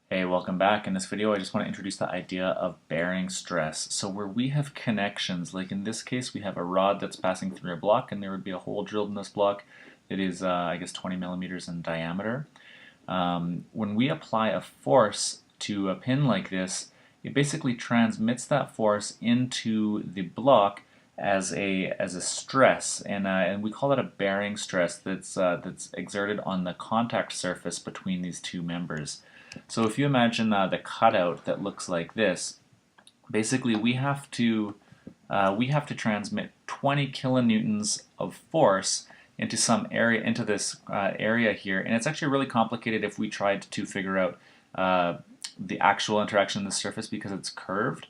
Hey, welcome back. In this video, I just want to introduce the idea of bearing stress. So where we have connections, like in this case, we have a rod that's passing through a block, and there would be a hole drilled in this block that is, I guess, 20 millimeters in diameter. When we apply a force to a pin like this, it basically transmits that force into the block as a stress, and we call it a bearing stress that's exerted on the contact surface between these two members. So if you imagine the cutout that looks like this, basically we have to transmit 20 kilonewtons of force into some area, into this area here, and it's actually really complicated if we tried to figure out the actual interaction of the surface because it's curved.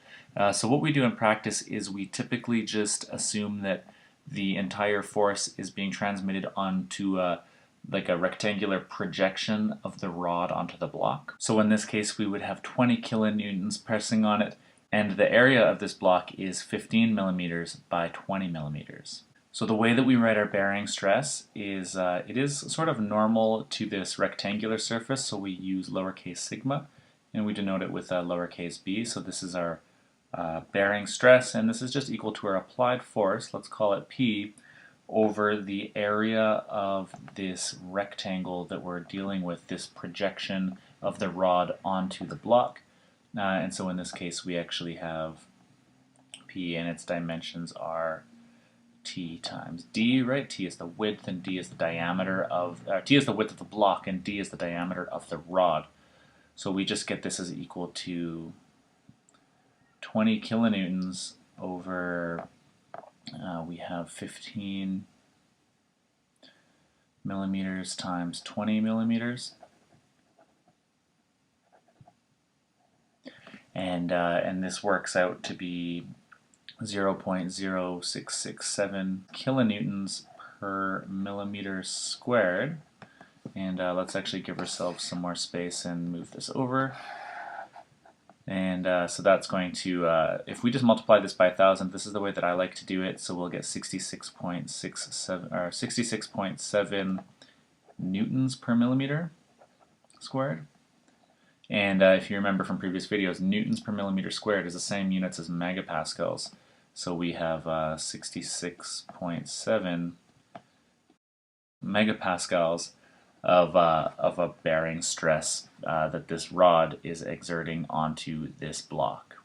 So what we do in practice is we typically just assume that the entire force is being transmitted onto like a rectangular projection of the rod onto the block. So in this case, we would have 20 kilonewtons pressing on it, and the area of this block is 15 millimeters by 20 millimeters. So the way that we write our bearing stress is it is sort of normal to this rectangular surface, so we use lowercase sigma, and we denote it with lowercase b. So this is our bearing stress, and this is just equal to our applied force, let's call it P, over the area of this rectangle that we're dealing with, this projection of the rod onto the block. And so in this case we actually have P, and its dimensions are T times D, right? T is the width and D is the diameter of, T is the width of the block and D is the diameter of the rod. So we just get this as equal to 20 kilonewtons over we have 15 millimeters times 20 millimeters, and this works out to be 0.0667 kilonewtons per millimeter squared. And let's actually give ourselves some more space and move this over. And so that's going to, if we just multiply this by 1,000, this is the way that I like to do it, so we'll get 66.67 or 66.7 newtons per millimeter squared. And if you remember from previous videos, newtons per millimeter squared is the same units as megapascals. So we have 66.7 megapascals of a bearing stress that this rod is exerting onto this block.